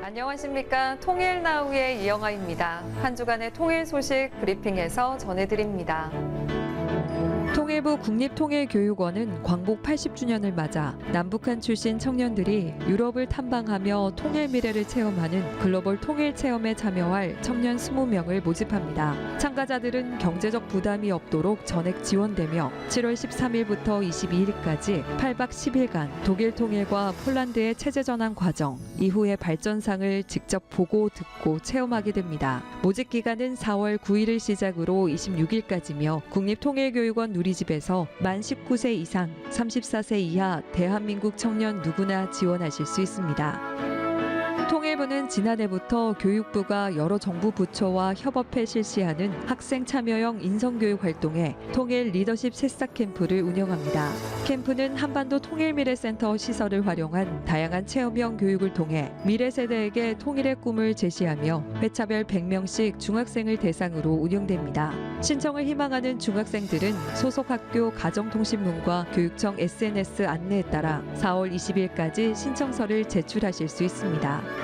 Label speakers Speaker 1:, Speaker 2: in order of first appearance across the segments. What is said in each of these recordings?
Speaker 1: 안녕하십니까. 통일나우의 이영아입니다. 한 주간의 통일 소식 브리핑에서 전해드립니다. 통일부 국립통일교육원은 광복 80주년을 맞아 남북한 출신 청년들이 유럽을 탐방하며 통일 미래를 체험하는 글로벌 통일 체험에 참여할 청년 20명을 모집합니다. 참가자들은 경제적 부담이 없도록 전액 지원되며 7월 13일부터 22일까지 8박 10일간 독일 통일과 폴란드의 체제 전환 과정, 이후의 발전상을 직접 보고 듣고 체험하게 됩니다. 모집 기간은 4월 9일을 시작으로 26일까지며 국립통일교육원 누리집에서 만 19세 이상, 34세 이하 대한민국 청년 누구나 지원하실 수 있습니다. 통일부는 지난해부터 교육부가 여러 정부 부처와 협업해 실시하는 학생 참여형 인성교육 활동에 통일 리더십 새싹 캠프를 운영합니다. 캠프는 한반도 통일미래센터 시설을 활용한 다양한 체험형 교육을 통해 미래 세대에게 통일의 꿈을 제시하며 회차별 100명씩 중학생을 대상으로 운영됩니다. 신청을 희망하는 중학생들은 소속 학교 가정통신문과 교육청 SNS 안내에 따라 4월 20일까지 신청서를 제출하실 수 있습니다.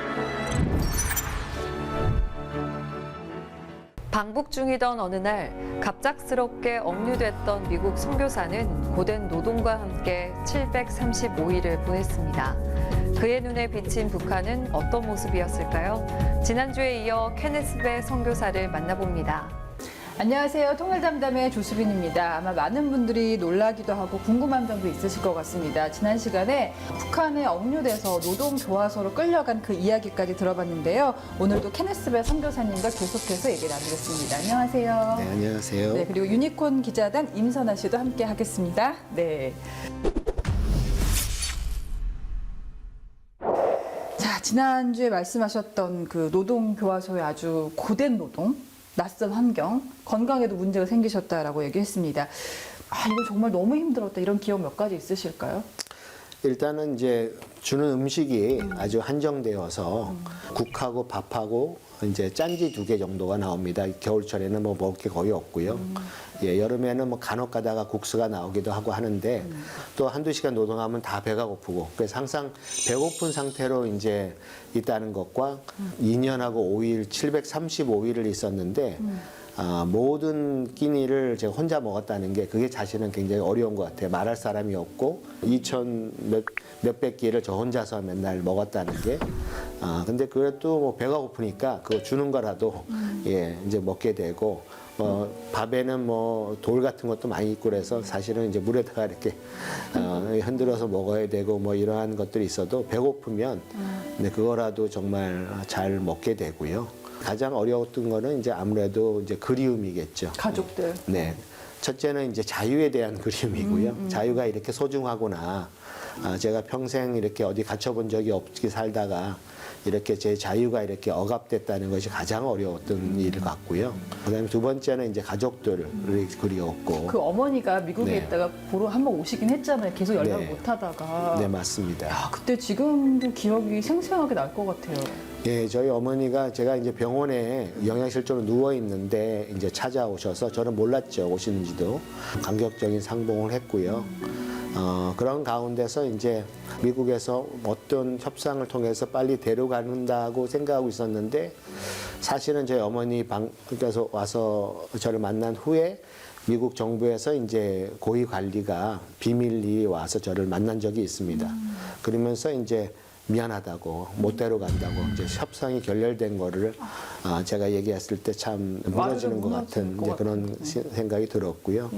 Speaker 1: 방북 중이던 어느 날 갑작스럽게 억류됐던 미국 선교사는 고된 노동과 함께 735일을 보냈습니다. 그의 눈에 비친 북한은 어떤 모습이었을까요? 지난주에 이어 케네스베 선교사를 만나봅니다.
Speaker 2: 안녕하세요. 통일담담의 조수빈입니다. 아마 많은 분들이 놀라기도 하고 궁금한 점도 있으실 것 같습니다. 지난 시간에 북한에 억류돼서 노동교화소로 끌려간 그 이야기까지 들어봤는데요. 오늘도 케네스베 선교사님과 계속해서 얘기 나누겠습니다. 안녕하세요.
Speaker 3: 네, 안녕하세요.
Speaker 2: 네, 그리고 유니콘 기자단 임선아 씨도 함께 하겠습니다. 네. 자, 지난주에 말씀하셨던 그 노동교화소의 아주 고된 노동, 낯선 환경, 건강에도 문제가 생기셨다라고 얘기했습니다. 이거 정말 너무 힘들었다. 이런 기억 몇 가지 있으실까요?
Speaker 3: 일단은 이제 주는 음식이 아주 한정되어서 국하고 밥하고 이제 짠지 2개 정도가 나옵니다. 겨울철에는 뭐 먹을 게 거의 없고요. 예, 여름에는 뭐 간혹 가다가 국수가 나오기도 하고 하는데 또 한두 시간 노동하면 다 배가 고프고 그래서 항상 배고픈 상태로 이제 있다는 것과 2년하고 5일, 735일을 있었는데 모든 끼니를 제가 혼자 먹었다는 게 그게 사실은 굉장히 어려운 것 같아요. 말할 사람이 없고 2,000 몇백 끼를 저 혼자서 맨날 먹었다는 게 근데 그래도 뭐 배가 고프니까 그거 주는 거라도 예, 이제 먹게 되고 밥에는 뭐 돌 같은 것도 많이 있고 그래서 사실은 이제 물에다가 이렇게 흔들어서 먹어야 되고 뭐 이러한 것들이 있어도 배고프면 근데 그거라도 정말 잘 먹게 되고요. 가장 어려웠던 거는 이제 아무래도 이제 그리움이겠죠.
Speaker 2: 가족들.
Speaker 3: 네. 첫째는 이제 자유에 대한 그리움이고요. 자유가 이렇게 소중하구나. 제가 평생 이렇게 어디 갇혀본 적이 없게 살다가 이렇게 제 자유가 이렇게 억압됐다는 것이 가장 어려웠던 일 같고요. 그다음에 두 번째는 이제 가족들을 그리웠고.
Speaker 2: 그 어머니가 미국에
Speaker 3: 네.
Speaker 2: 있다가 보러 한번 오시긴 했잖아요. 계속 연락을
Speaker 3: 네.
Speaker 2: 못 하다가.
Speaker 3: 네, 맞습니다.
Speaker 2: 야, 그때 지금도 기억이 생생하게 날 것 같아요.
Speaker 3: 예, 저희 어머니가 제가 이제 병원에 영양실조로 누워 있는데 이제 찾아오셔서 저는 몰랐죠, 오시는지도. 감격적인 상봉을 했고요. 그런 가운데서 이제 미국에서 어떤 협상을 통해서 빨리 데려간다고 생각하고 있었는데 사실은 저희 어머니 방에서 와서 저를 만난 후에 미국 정부에서 이제 고위 관리가 비밀리 와서 저를 만난 적이 있습니다. 그러면서 이제 미안하다고 못 데려간다고 이제 협상이 결렬된 거를 제가 얘기했을 때 참 무너지는 것 같은 이제 그런 생각이 들었고요.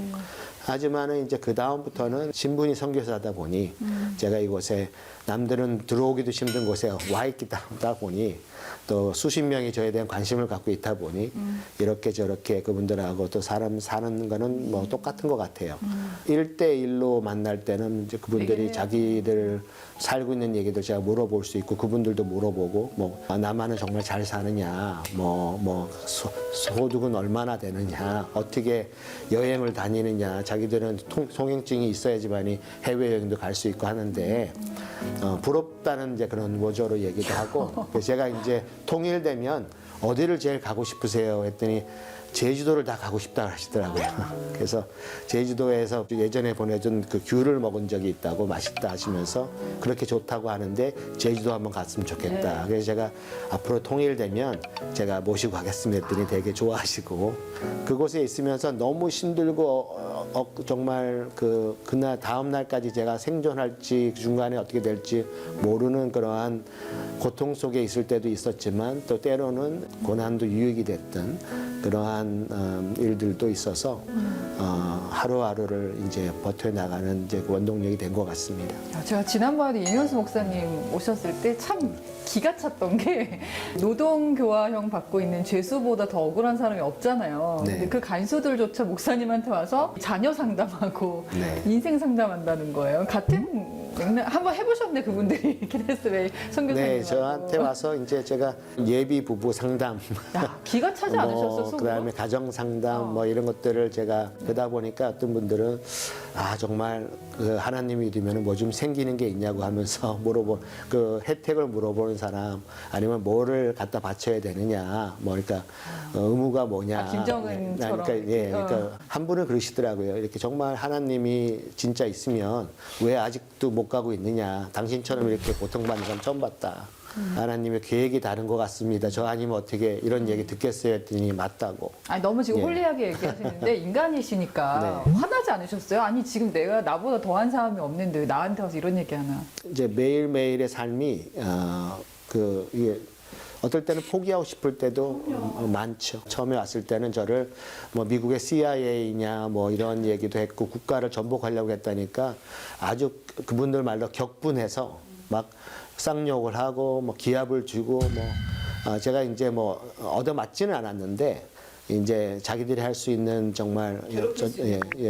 Speaker 3: 하지만은 이제 그 다음부터는 신분이 선교사다 보니 제가 이곳에 남들은 들어오기도 힘든 곳에 와 있다 보니 또 수십 명이 저에 대한 관심을 갖고 있다 보니 이렇게 저렇게 그분들하고 또 사람 사는 거는 뭐 똑같은 것 같아요. 1대1로 만날 때는 이제 그분들이 자기들 살고 있는 얘기들 제가 물어볼 수 있고 그분들도 물어보고 뭐 나만은 정말 잘 사느냐 소득은 얼마나 되느냐 어떻게 여행을 다니느냐 자기들은 통행증이 있어야지만이 해외여행도 갈 수 있고 하는데 부럽다는 이제 그런 모조로 얘기도 하고 그래서 제가 이제 통일되면 어디를 제일 가고 싶으세요? 했더니 제주도를 다 가고 싶다 하시더라고요. 그래서 제주도에서 예전에 보내준 그 귤을 먹은 적이 있다고 맛있다 하시면서 그렇게 좋다고 하는데 제주도 한번 갔으면 좋겠다. 그래서 제가 앞으로 통일되면 제가 모시고 가겠습니다 했더니 되게 좋아하시고 그곳에 있으면서 너무 힘들고 정말 그날 다음 날까지 제가 생존할지 중간에 어떻게 될지 모르는 그러한 고통 속에 있을 때도 있었지만 또 때로는 고난도 유익이 됐던 그러한 일들도 있어서 하루하루를 이제 버텨나가는 이제 원동력이 된 것 같습니다.
Speaker 2: 제가 지난번에 이면수 목사님 오셨을 때 참 기가 찼던 게 노동교화형 받고 있는 죄수보다 더 억울한 사람이 없잖아요.
Speaker 3: 네.
Speaker 2: 근데 그 간수들조차 목사님한테 와서 자녀 상담하고
Speaker 3: 네.
Speaker 2: 인생 상담한다는 거예요. 같은 맥락 한번 해보셨네 그분들이 케네스웨이 선교사님.
Speaker 3: 네, 저한테 와서 이제 제가 예비 부부 상담,
Speaker 2: 야, 기가 차지 않으셨어 속으로?
Speaker 3: 그다음에 가정 상담 뭐 이런 것들을 제가 그러다 보니까 어떤 분들은 아 정말 그 하나님이 되면 뭐 좀 생기는 게 있냐고 하면서 그 혜택을 물어보는 사람 아니면 뭐를 갖다 바쳐야 되느냐 뭐 그러니까 의무가 뭐냐.
Speaker 2: 아, 김정은처럼.
Speaker 3: 그러니까 한 분은 그러시더라고요. 이렇게 정말 하나님이 진짜 있으면 왜 아직도 못 가고 있느냐. 당신처럼 이렇게 고통받는 사람 처음 봤다. 하나님의 계획이 다른 것 같습니다. 저 아니면 어떻게 이런 얘기 듣겠어요 했더니 맞다고.
Speaker 2: 아니 너무 지금
Speaker 3: 예.
Speaker 2: 홀리하게 얘기하시는데 인간이시니까 화나지 않으셨어요? 아니 지금 내가 나보다 더한 사람이 없는데 왜 나한테 와서 이런 얘기 하나?
Speaker 3: 이제 매일매일의 삶이 이게 어떨 때는 포기하고 싶을 때도 많죠. 처음에 왔을 때는 저를 뭐 미국의 CIA냐 뭐 이런 얘기도 했고 국가를 전복하려고 했다니까 아주 그분들 말로 격분해서 막 쌍욕을 하고 뭐 기합을 주고 뭐 제가 이제 뭐 얻어맞지는 않았는데 이제 자기들이 할 수 있는 정말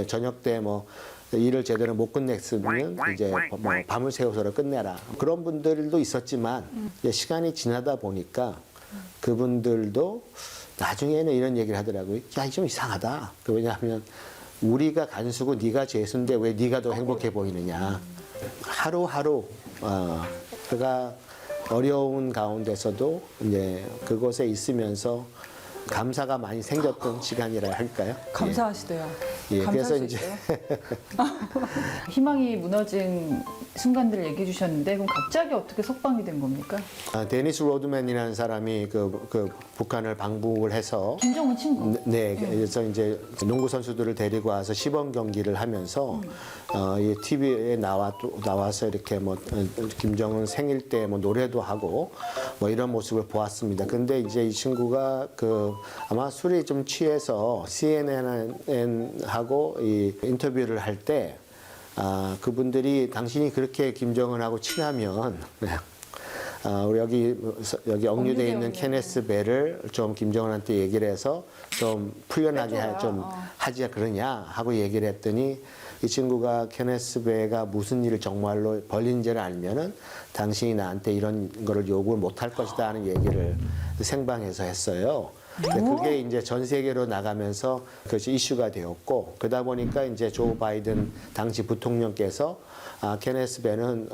Speaker 3: 저녁 때 뭐 일을 제대로 못 끝냈으면 이제 뭐 밤을 새워서 끝내라 그런 분들도 있었지만 이제 시간이 지나다 보니까 그분들도 나중에는 이런 얘기를 하더라고요. 야, 좀 이상하다. 왜냐하면 우리가 간수고 네가 죄수인데 왜 네가 더 행복해 보이느냐. 하루하루 그가 어려운 가운데서도 이제 그곳에 있으면서 감사가 많이 생겼던 시간이라 할까요?
Speaker 2: 감사하시대요.
Speaker 3: 예, 그래서
Speaker 2: 감사할 수
Speaker 3: 이제
Speaker 2: 있어요? 희망이 무너진 순간들을 얘기해 주셨는데 그럼 갑자기 어떻게 석방이 된 겁니까?
Speaker 3: 데니스 로드맨이라는 사람이 그 북한을 방북을 해서
Speaker 2: 김정은 친구.
Speaker 3: 네, 그래서 이제 농구 선수들을 데리고 와서 시범 경기를 하면서 이 TV에 나와서 이렇게 뭐 김정은 생일 때 뭐 노래도 하고 뭐 이런 모습을 보았습니다. 근데 이제 이 친구가 아마 술이 좀 취해서 CNN하고 이 인터뷰를 할 때 그분들이 당신이 그렇게 김정은하고 친하면 우리 여기 억류돼 있는 케네스 베를 좀 김정은한테 얘기를 해서 좀 풀려나게 하지 그러냐 하고 얘기를 했더니 이 친구가 케네스 베가 무슨 일을 정말로 벌린지를 알면은 당신이 나한테 이런 거를 요구를 못할 것이다 하는 얘기를 생방에서 했어요. 근데 그게 이제 전 세계로 나가면서 그것이 이슈가 되었고 그러다 보니까 이제 조 바이든 당시 부통령께서 케네스 베는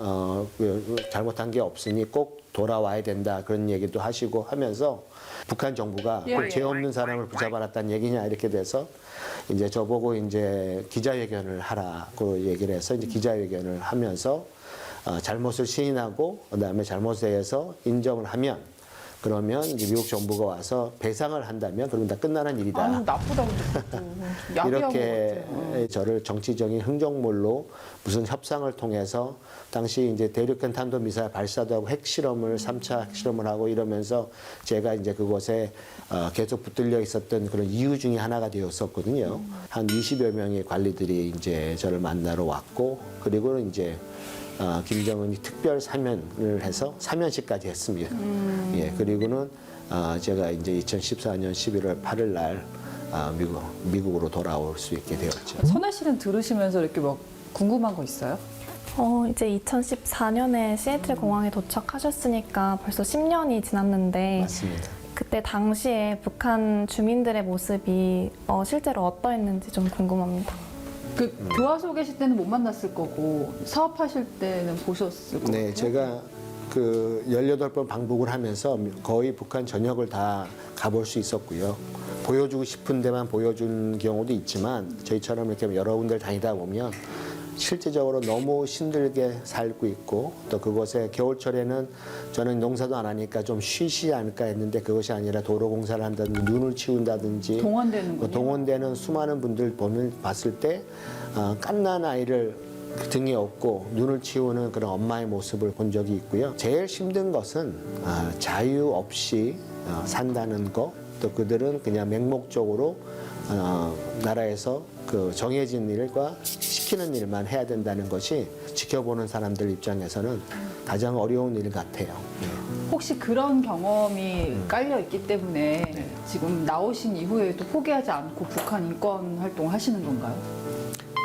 Speaker 3: 잘못한 게 없으니 꼭 돌아와야 된다 그런 얘기도 하시고 하면서 북한 정부가 죄 없는 사람을 붙잡아놨다는 얘기냐 이렇게 돼서 이제 저보고 이제 기자회견을 하라고 얘기를 해서 이제 기자회견을 하면서 잘못을 시인하고 그다음에 잘못에 대해서 인정을 하면 그러면 이제 미국 정부가 와서 배상을 한다면 그러면 다 끝나는 일이다.
Speaker 2: 아유, 나쁘다고
Speaker 3: 이렇게 저를 정치적인 흥정물로 무슨 협상을 통해서 당시 이제 대륙간 탄도미사일 발사도 하고 핵실험을 3차 핵실험을 하고 이러면서 제가 이제 그곳에 계속 붙들려 있었던 그런 이유 중에 하나가 되었었거든요. 한 20여 명의 관리들이 이제 저를 만나러 왔고 그리고 이제 김정은이 특별 사면을 해서 사면식까지 했습니다. 예, 그리고는 제가 이제 2014년 11월 8일 날 미국으로 돌아올 수 있게 되었죠.
Speaker 2: 선아 씨는 들으시면서 이렇게 뭐 궁금한 거 있어요?
Speaker 4: 이제 2014년에 시애틀 공항에 도착하셨으니까 벌써 10년이 지났는데
Speaker 3: 맞습니다.
Speaker 4: 그때 당시에 북한 주민들의 모습이 실제로 어떠했는지 좀 궁금합니다.
Speaker 2: 그 교화소 계실 때는 못 만났을 거고 사업하실 때는 보셨을 거고.
Speaker 3: 네, 제가 그 18번 방북을 하면서 거의 북한 전역을 다 가볼 수 있었고요. 보여주고 싶은 데만 보여준 경우도 있지만 저희처럼 이렇게 여러 군데를 다니다 보면 실제적으로 너무 힘들게 살고 있고 또 그곳에 겨울철에는 저는 농사도 안 하니까 좀 쉬지 않을까 했는데 그것이 아니라 도로 공사를 한다든지 눈을 치운다든지
Speaker 2: 동원되는군요.
Speaker 3: 동원되는 수많은 분들 봤을 때 갓난 아이를 등에 업고 눈을 치우는 그런 엄마의 모습을 본 적이 있고요. 제일 힘든 것은 자유 없이 산다는 거, 또 그들은 그냥 맹목적으로 나라에서 그 정해진 일과 시키는 일만 해야 된다는 것이 지켜보는 사람들 입장에서는 가장 어려운 일 같아요. 네.
Speaker 2: 혹시 그런 경험이 깔려 있기 때문에 지금 나오신 이후에도 포기하지 않고 북한 인권 활동 하시는 건가요?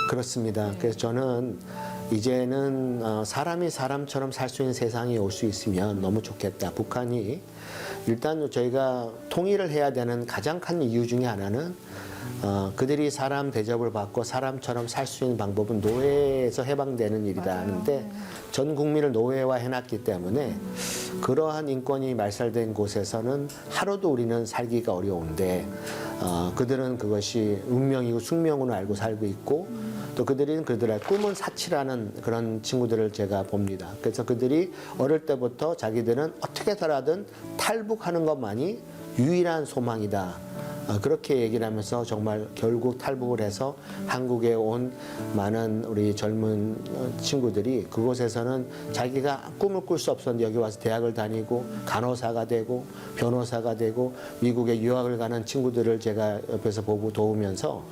Speaker 3: 그렇습니다. 그래서 저는 이제는 사람이 사람처럼 살 수 있는 세상이 올 수 있으면 너무 좋겠다. 북한이 일단 저희가 통일을 해야 되는 가장 큰 이유 중에 하나는 그들이 사람 대접을 받고 사람처럼 살 수 있는 방법은 노예에서 해방되는 일이다 하는데 전 국민을 노예화 해놨기 때문에 그러한 인권이 말살된 곳에서는 하루도 우리는 살기가 어려운데 그들은 그것이 운명이고 숙명으로 알고 살고 있고 또 그들의 꿈은 사치라는 그런 친구들을 제가 봅니다. 그래서 그들이 어릴 때부터 자기들은 어떻게 해서라든 탈북하는 것만이 유일한 소망이다. 그렇게 얘기를 하면서 정말 결국 탈북을 해서 한국에 온 많은 우리 젊은 친구들이 그곳에서는 자기가 꿈을 꿀 수 없었는데 여기 와서 대학을 다니고 간호사가 되고 변호사가 되고 미국에 유학을 가는 친구들을 제가 옆에서 보고 도우면서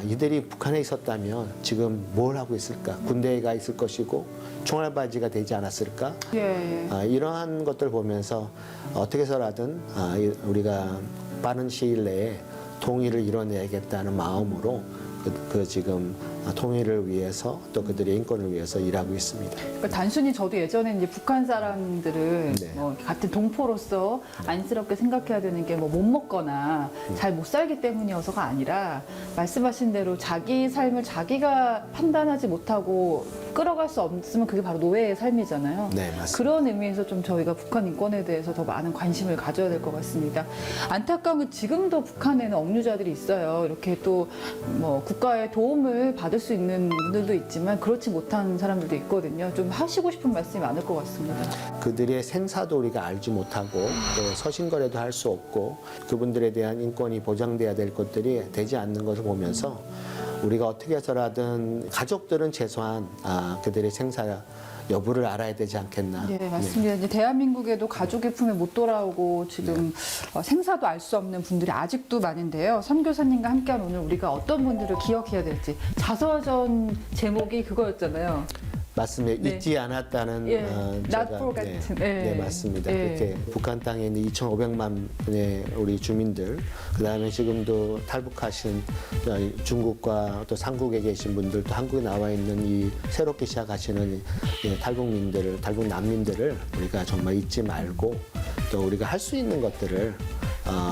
Speaker 3: 이들이 북한에 있었다면 지금 뭘 하고 있을까? 군대에 가 있을 것이고 총알바지가 되지 않았을까?
Speaker 2: 예.
Speaker 3: 이러한 것들 보면서 어떻게 해서라든 우리가 빠른 시일 내에 통일을 이뤄내야겠다는 마음으로 지금 통일을 위해서 또 그들의 인권을 위해서 일하고 있습니다.
Speaker 2: 그러니까 단순히 저도 예전에 이제 북한 사람들을
Speaker 3: 네.
Speaker 2: 뭐 같은 동포로서 안쓰럽게 생각해야 되는 게 뭐 못 먹거나 잘 못 살기 때문이어서가 아니라 말씀하신 대로 자기 삶을 자기가 판단하지 못하고 끌어갈 수 없으면 그게 바로 노예의 삶이잖아요.
Speaker 3: 네, 맞습니다.
Speaker 2: 그런 의미에서 좀 저희가 북한 인권에 대해서 더 많은 관심을 가져야 될 것 같습니다. 안타까운 건 지금도 북한에는 억류자들이 있어요. 이렇게 또 뭐 국가의 도움을 받을 수 있는 분들도 있지만 그렇지 못한 사람들도 있거든요. 좀 하시고 싶은 말씀이 많을 것 같습니다.
Speaker 3: 그들의 생사도 우리가 알지 못하고 또 서신거래도 할 수 없고 그분들에 대한 인권이 보장돼야 될 것들이 되지 않는 것을 보면서 우리가 어떻게 해서라든 가족들은 최소한 그들의 생사 여부를 알아야 되지 않겠나.
Speaker 2: 네, 맞습니다. 이제 대한민국에도 가족의 품에 못 돌아오고 지금 생사도 알 수 없는 분들이 아직도 많은데요. 선교사님과 함께한 오늘 우리가 어떤 분들을 기억해야 될지 자서전 제목이 그거였잖아요.
Speaker 3: 맞습니다.
Speaker 2: 네.
Speaker 3: 잊지 않았다는
Speaker 2: 예, not forgotten.
Speaker 3: 네, 맞습니다.
Speaker 2: 예.
Speaker 3: 그렇게 북한 땅에 있는 2,500만 의 우리 주민들, 그다음에 지금도 탈북하신 중국과 또 삼국에 계신 분들, 또 한국에 나와 있는 이 새롭게 시작하시는 탈북민들을, 탈북 난민들을 우리가 정말 잊지 말고 또 우리가 할 수 있는 것들을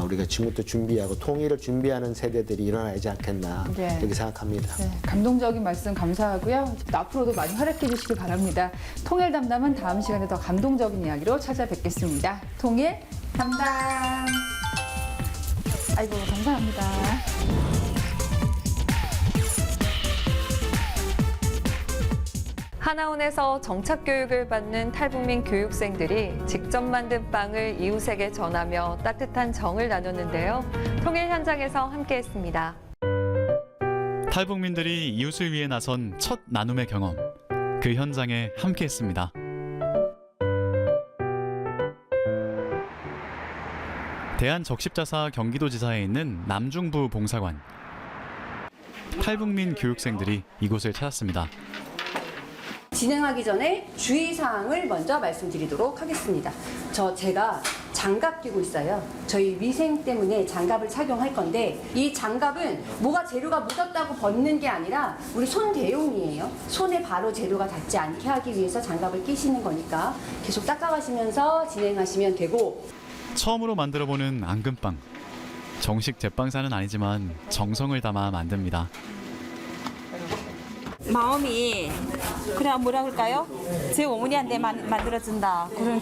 Speaker 3: 우리가 지금부터 준비하고 통일을 준비하는 세대들이 일어나지 않겠나
Speaker 2: 네.
Speaker 3: 이렇게 생각합니다.
Speaker 2: 네, 감동적인 말씀 감사하고요. 앞으로도 많이 활약해 주시길 바랍니다. 통일 담담은 다음 시간에 더 감동적인 이야기로 찾아뵙겠습니다. 통일 담담. 아이고 감사합니다.
Speaker 1: 하나원에서 정착 교육을 받는 탈북민 교육생들이 직접 만든 빵을 이웃에게 전하며 따뜻한 정을 나눴는데요. 통일 현장에서 함께했습니다.
Speaker 5: 탈북민들이 이웃을 위해 나선 첫 나눔의 경험, 그 현장에 함께했습니다. 대한적십자사 경기도지사에 있는 남중부 봉사관. 탈북민 교육생들이 이곳을 찾았습니다.
Speaker 6: 진행하기 전에 주의사항을 먼저 말씀드리도록 하겠습니다. 제가 장갑 끼고 있어요. 저희 위생 때문에 장갑을 착용할 건데 이 장갑은 뭐가 재료가 묻었다고 벗는 게 아니라 우리 손 대용이에요. 손에 바로 재료가 닿지 않게 하기 위해서 장갑을 끼시는 거니까 계속 닦아가시면서 진행하시면 되고.
Speaker 5: 처음으로 만들어보는 앙금빵. 정식 제빵사는 아니지만 정성을 담아 만듭니다.
Speaker 7: 마음이 그래 뭐라 그럴까요? 제 어머니한테 만들어준다 그런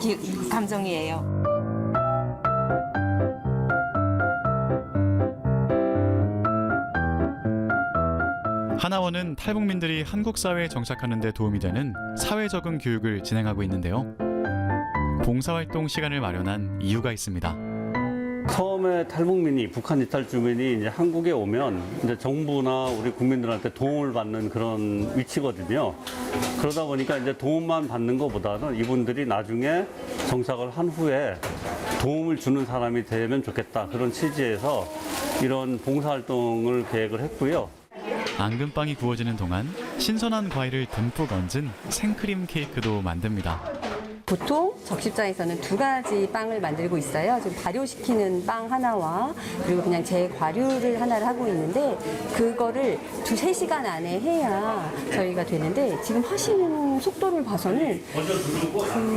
Speaker 7: 감정이에요.
Speaker 5: 하나원은 탈북민들이 한국 사회에 정착하는 데 도움이 되는 사회 적응 교육을 진행하고 있는데요. 봉사활동 시간을 마련한 이유가 있습니다.
Speaker 8: 처음에 탈북민이 북한 이탈 주민이 이제 한국에 오면 이제 정부나 우리 국민들한테 도움을 받는 그런 위치거든요. 그러다 보니까 이제 도움만 받는 것보다는 이분들이 나중에 정착을 한 후에 도움을 주는 사람이 되면 좋겠다 그런 취지에서 이런 봉사활동을 계획을 했고요.
Speaker 5: 앙금빵이 구워지는 동안 신선한 과일을 듬뿍 얹은 생크림 케이크도 만듭니다.
Speaker 6: 보통 적십자에서는 2가지 빵을 만들고 있어요. 지금 발효시키는 빵 하나와 그리고 그냥 제 과류를 하나를 하고 있는데 그거를 2-3시간 안에 해야 저희가 되는데 지금 하시는 속도를 봐서는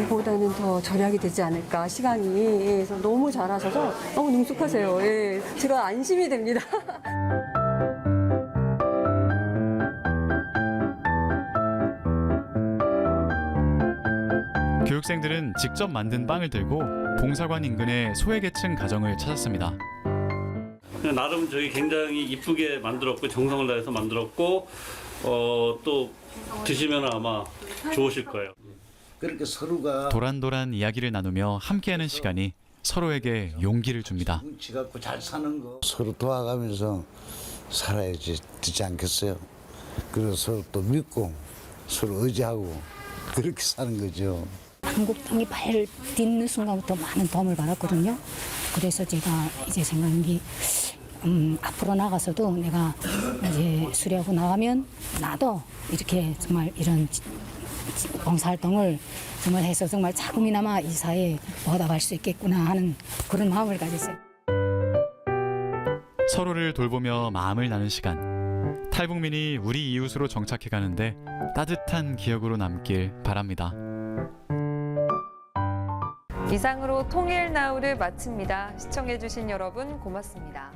Speaker 6: 그보다는 더 절약이 되지 않을까 시간이. 예, 그래서 너무 잘하셔서 너무 능숙하세요. 예, 제가 안심이 됩니다.
Speaker 5: 교육생들은 직접 만든 빵을 들고 봉사관 인근의 소외계층 가정을 찾았습니다.
Speaker 8: 나름 저희 굉장히 이쁘게 만들었고 정성을 다해서 만들었고 또 드시면 아마 좋으실 거예요.
Speaker 9: 그렇게 서로가
Speaker 5: 도란도란 이야기를 나누며 함께하는 시간이 서로에게 용기를 줍니다.
Speaker 9: 뭉치 갖고 잘 사는 거
Speaker 10: 서로 도와가면서 살아야지 되지 않겠어요. 그래서 서로 또 믿고 서로 의지하고 그렇게 사는 거죠.
Speaker 11: 한국 땅에 발 딛는 순간부터 많은 도움을 받았거든요. 그래서 제가 이제 생각한 게 앞으로 나가서도 내가 이제 수료하고 나가면 나도 이렇게 정말 이런 봉사활동을 정말 해서 정말 조금이나마 이 사회에 보답할 수 있겠구나 하는 그런 마음을 가졌어요.
Speaker 5: 서로를 돌보며 마음을 나눈 시간. 탈북민이 우리 이웃으로 정착해 가는데 따뜻한 기억으로 남길 바랍니다.
Speaker 1: 이상으로 통일나우를 마칩니다. 시청해주신 여러분 고맙습니다.